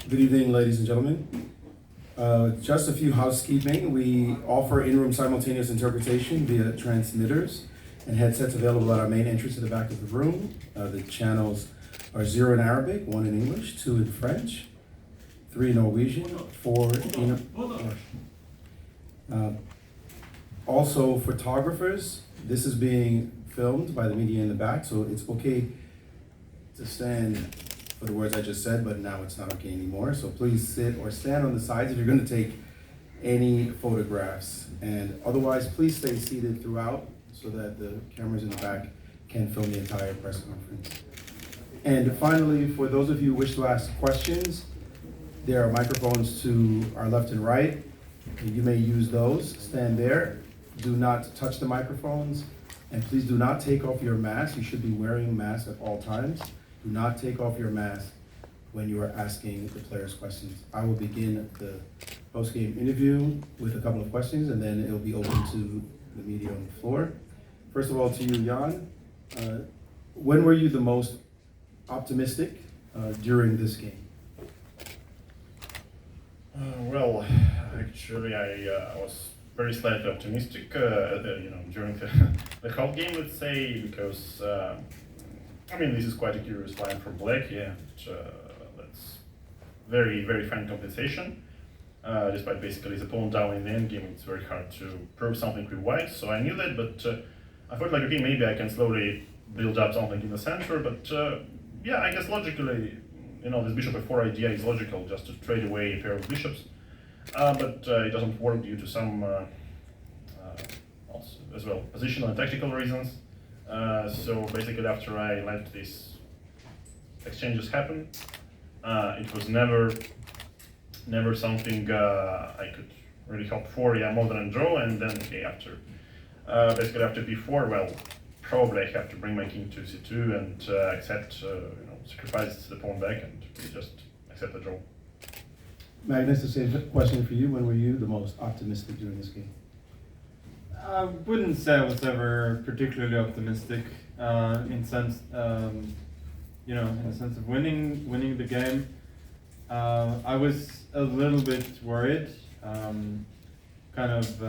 Good evening, ladies and gentlemen. Just a few housekeeping. We offer in-room simultaneous interpretation via transmitters and headsets available at our main entrance at the back of the room. The channels are 0 in Arabic, 1 in English, 2 in French, 3 in Norwegian, 4 in also, photographers, this is being filmed by the media in the back, so it's okay to stand for the words I just said, but now it's not okay anymore. So please sit or stand on the sides if you're going to take any photographs. And otherwise, please stay seated throughout so that the cameras in the back can film the entire press conference. And finally, for those of you who wish to ask questions, there are microphones to our left and right. You may use those. Stand there. Do not touch the microphones. And please do not take off your mask. You should be wearing a mask at all times. Do not take off your mask when you are asking the players questions. I will begin the post-game interview with a couple of questions, and then it'll be open to the media on the floor. First of all, to you, Jan. When were you the most optimistic during this game? Well, actually, I was very slightly optimistic, during the whole game, let's say, because this is quite a curious line from Black, that's very, very fine compensation. Despite basically his opponent down in the end game, it's very hard to prove something with White, so I knew that, but I thought like, okay, maybe I can slowly build up something in the center, but I guess logically, this bishop f4 idea is logical, just to trade away a pair of bishops, but it doesn't work due to some, also, as well, positional and tactical reasons. So basically after I let these exchanges happen, it was never something I could really hope for, more than a draw, and then okay, after b4, well, probably I have to bring my king to c2 and accept, sacrifice the pawn back and really just accept the draw. Magnus, the same question for you. When were you the most optimistic during this game? I wouldn't say I was ever particularly optimistic in the sense of winning the game. I was a little bit worried, kind of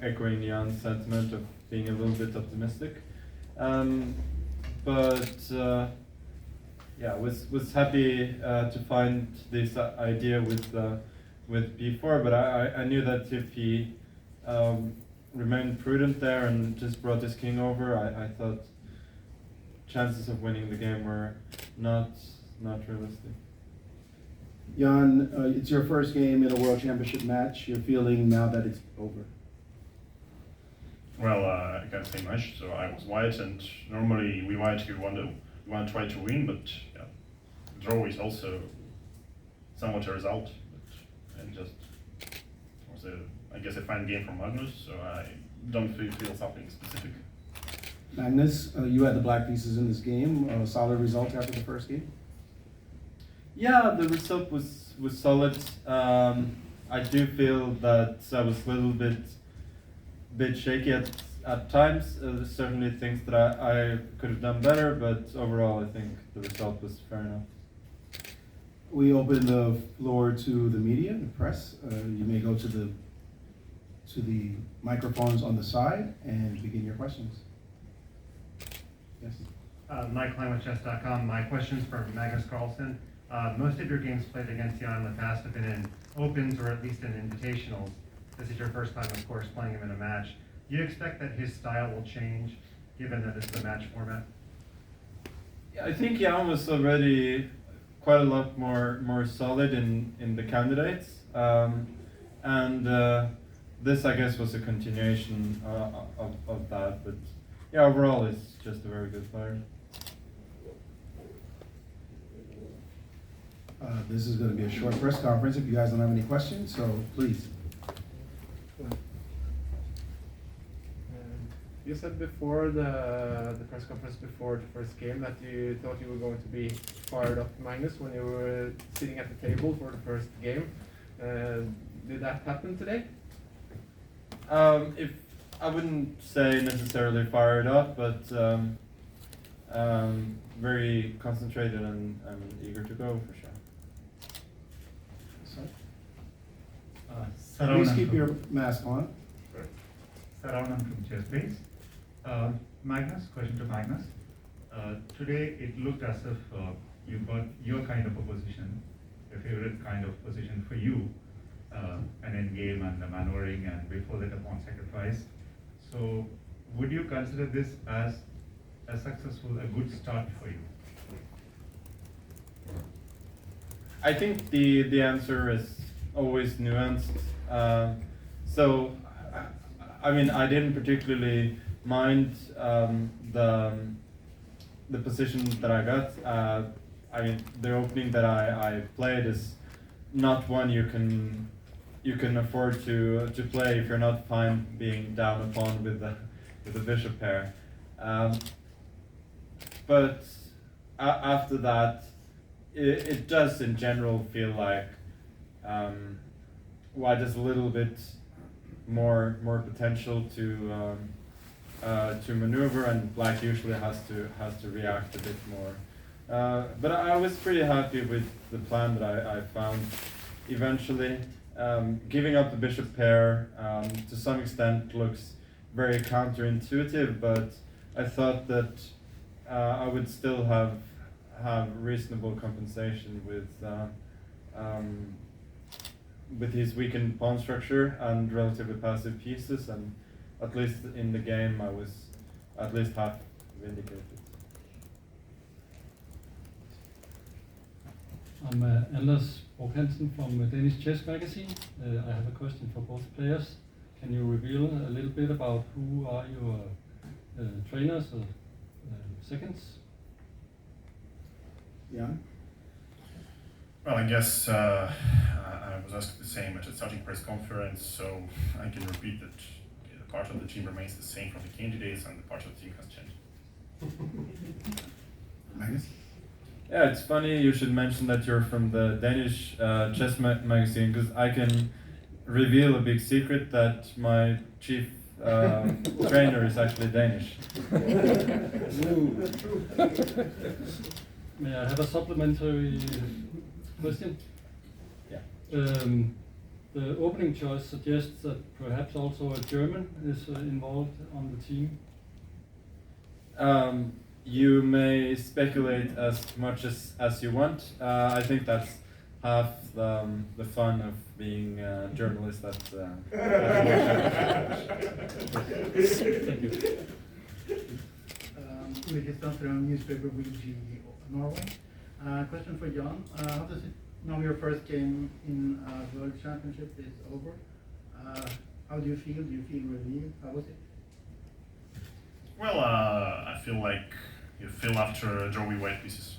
echoing Jan's sentiment of being a little bit optimistic. Was happy to find this idea with b4, but I knew that if he remained prudent there and just brought his king over, I thought chances of winning the game were not realistic. Jan, it's your first game in a World Championship match. You're feeling now that it's over? Well, I can't say much. So I was White, and normally we White we want to try to win, but draw is also somewhat a result. And just was I guess a fine game from Magnus, so I don't feel something specific. Magnus, you had the black pieces in this game. A solid result after the first game? Yeah, the result was solid. I do feel that I was a little bit shaky at times. There's certainly things that I could have done better, but overall I think the result was fair enough. We open the floor to the media, the press. You may go to the microphones on the side and begin your questions. Yes. Mike Klein with chess.com. My question's for Magnus Carlsen. Most of your games played against Jan in the past have been in opens or at least in invitationals. This is your first time, of course, playing him in a match. Do you expect that his style will change, given that it's a match format? Yeah, I think Jan was already quite a lot more solid in the candidates, and this, I guess, was a continuation of that. But yeah, overall, he's just a very good player. This is going to be a short press conference if you guys don't have any questions, so please. You said before the press conference before the first game that you thought you were going to be fired up, Magnus, when you were sitting at the table for the first game. Did that happen today? If I wouldn't say necessarily fired up, but very concentrated and eager to go for sure. Please keep your mask on. Saravanan from ChessBase. Magnus, question to Magnus. Today it looked as if you got your kind of a position, your favorite kind of position for you, an endgame and the maneuvering and before that a pawn sacrifice. So would you consider this as a good start for you? I think the answer is always nuanced. So, I mean, I didn't particularly mind the position that I got. I mean, the opening that I played is not one you can afford to play if you're not fine being down a pawn with the bishop pair. But after that, it does in general feel like there's a little bit more potential to maneuver, and black usually has to react a bit more. But I was pretty happy with the plan that I found eventually. Giving up the bishop pair to some extent looks very counterintuitive, but I thought that I would still have reasonable compensation with his weakened pawn structure and relatively passive pieces, and at least in the game I was at least half vindicated. I'm Anders Hansen from Danish Chess Magazine. I have a question for both players. Can you reveal a little bit about who are your trainers or seconds? Yeah. Well, I guess I was asked the same at the starting press conference, so I can repeat that the part of the team remains the same from the candidates, and the part of the team has changed. Magnus? Yeah, it's funny you should mention that you're from the Danish chess magazine, because I can reveal a big secret that my chief trainer is actually Danish. May I have a supplementary question? Yeah. The opening choice suggests that perhaps also a German is involved on the team. You may speculate as much as you want. I think that's half the fun of being a journalist at Thank you. Ulrich from newspaper VG Norway. Question for John. How does it, now your first game in World Championship is over? How do you feel? Do you feel relieved? How was it? Well, I feel like you feel after drawing white pieces.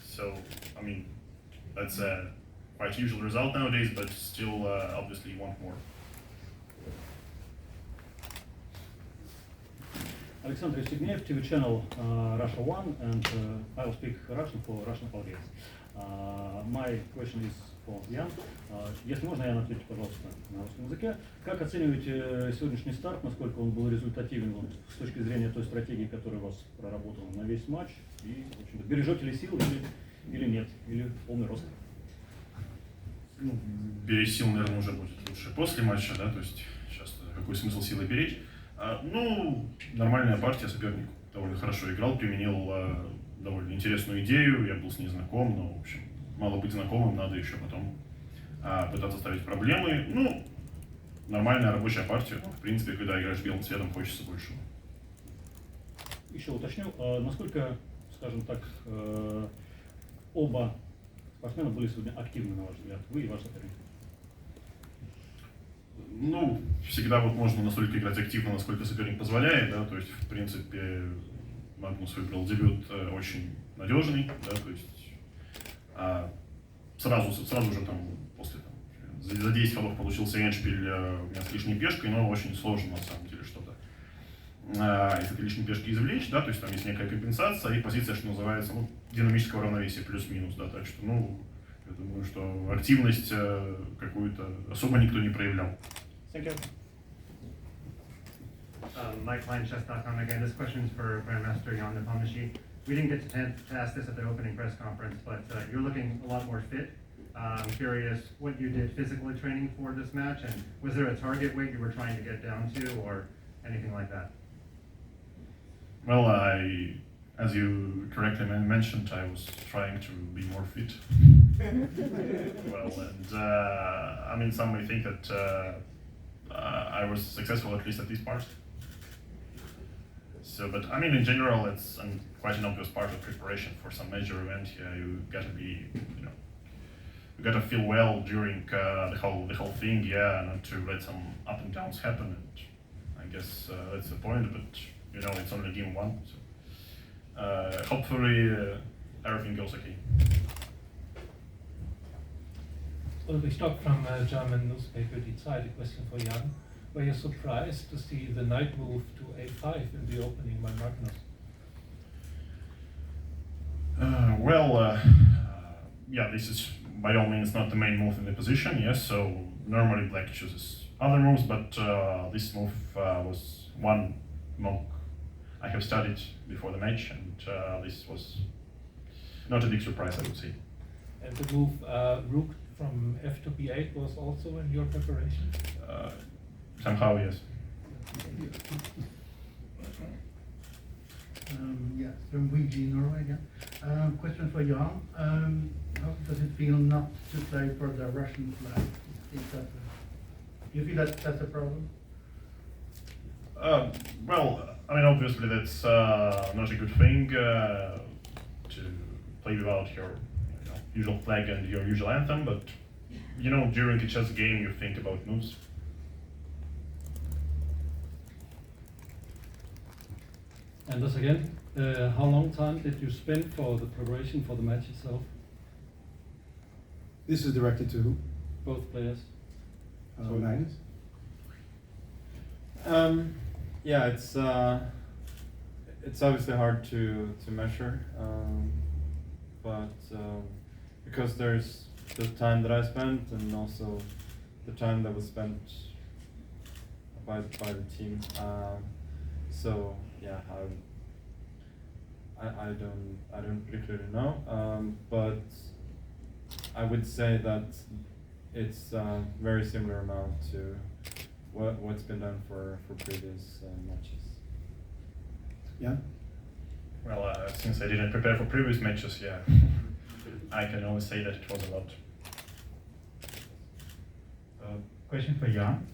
So, I mean, that's a quite usual result nowadays, but still, obviously, you want more. Alexander Signev, TV channel Russia One, and I will speak Russian for Russian audience. My question is for Jan. Если можно, Ян, ответьте, пожалуйста, на русском языке. Как оцениваете сегодняшний старт, насколько он был результативен вот, с точки зрения той стратегии, которая у вас проработала на весь матч? И, в общем-то, бережете ли силы или нет? Или полный рост? Ну, беречь сил, наверное, уже будет лучше после матча, да, то есть сейчас какой смысл силы беречь? Ну, нормальная партия, соперник довольно хорошо играл, применил довольно интересную идею, я был с ней знаком, но, в общем, мало быть знакомым, надо еще потом пытаться ставить проблемы. Ну, нормальная рабочая партия, в принципе, когда играешь белым цветом, хочется большего. Еще уточню, насколько, скажем так, оба спортсмена были сегодня активны, на ваш взгляд, вы и ваш соперник? Ну, всегда вот можно настолько играть активно, насколько соперник позволяет, да, то есть, в принципе, Магнус выбрал дебют очень надежный, да, то есть сразу же там после за 10 ходов получился эндшпиль у меня с лишней пешкой, но очень сложно на самом деле что-то из этой лишней пешки извлечь, да, то есть там есть некая компенсация и позиция, что называется, ну, динамического равновесия плюс-минус, да, так что, ну, я думаю, что активность какую-то особо никто не проявлял. Thank you. Mike Klein, chess.com again. This question is for Grandmaster Jan Nepomniachtchi. We didn't get to ask this at the opening press conference, but you're looking a lot more fit. I'm curious what you did physically training for this match, and was there a target weight you were trying to get down to, or anything like that? Well, as you correctly mentioned, I was trying to be more fit. Well, and I mean, some may think that I was successful at least at this part. So, but I mean, in general, it's quite an obvious part of preparation for some major event. Yeah, you gotta be, you gotta feel well during the whole thing. Yeah, not to let some up and downs happen. And I guess that's the point. But you know, it's only game one, so hopefully everything goes okay. Ulrich Stock from German newspaper Die Zeit. A question for Jan. Were you surprised to see the knight move to a5 in the opening by Magnus? Yeah, this is by all means not the main move in the position, yes, so normally black chooses other moves, but this move was one move I have studied before the match, and this was not a big surprise, I would say. And the move rook from f to b8 was also in your preparation? Somehow, yes. Yes, from VG Norway again. Question for Jan. How does it feel not to play for the Russian flag? Do you feel that that's a problem? Well, I mean, obviously that's not a good thing to play without your usual flag and your usual anthem, but you know, during a chess game you think about moves. And thus again, how long time did you spend for the preparation for the match itself? This is directed to who? Both players. Magnus? Yeah, it's obviously hard to measure, but because there's the time that I spent and also the time that was spent by the team. So yeah, I don't particularly know, but I would say that it's a very similar amount to what's been done for previous matches. Yeah? Well, since I didn't prepare for previous matches, yeah, I can only say that it was a lot. Question for Jan.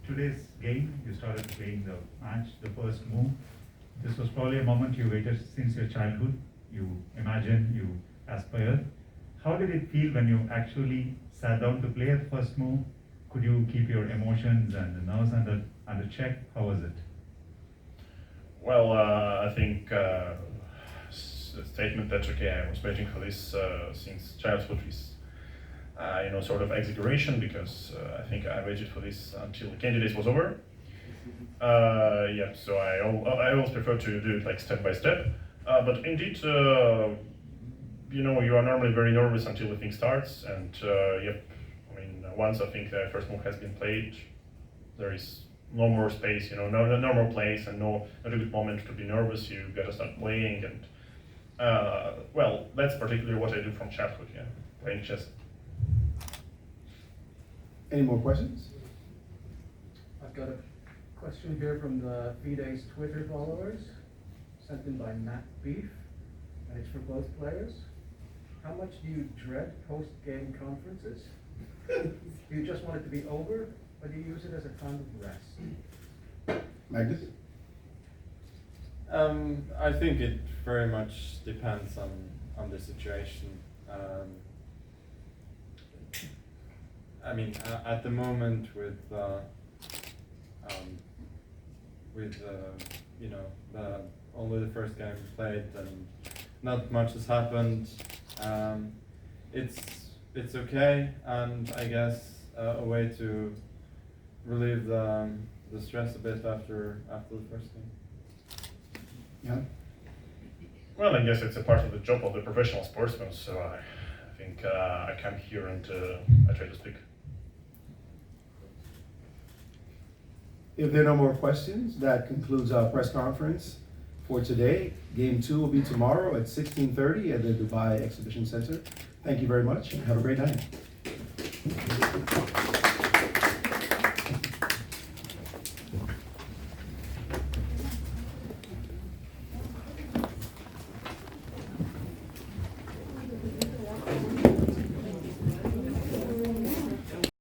Today's game, you started playing the match, the first move. This was probably a moment you waited since your childhood. You imagined, you aspired. How did it feel when you actually sat down to play the first move? Could you keep your emotions and the nerves under check? How was it? Well, I think the statement that okay, I was waiting for this since childhood is sort of exaggeration, because I think I waited for this until the candidates was over. Yeah, so I always prefer to do it like step by step. But indeed, you are normally very nervous until the thing starts, and yep. I mean, once I think the first move has been played, there is no more space, no more place, and not a good moment to be nervous. You gotta start playing, and well, that's particularly what I do from childhood, yeah, playing chess. Any more questions? I've got a question here from the FIDE's Twitter followers, sent in by Matt Beef, and it's for both players. How much do you dread post-game conferences? Do you just want it to be over, or do you use it as a time of rest? Magnus? I think it very much depends on the situation. I mean, at the moment with only the first game played and not much has happened, it's okay, and I guess a way to relieve the stress a bit after the first game. Yeah. Well, I guess it's a part of the job of the professional sportsman, so I think I come here and I try to speak. If there are no more questions, that concludes our press conference for today. Game 2 will be tomorrow at 16:30 at the Dubai Exhibition Center. Thank you very much and have a great night.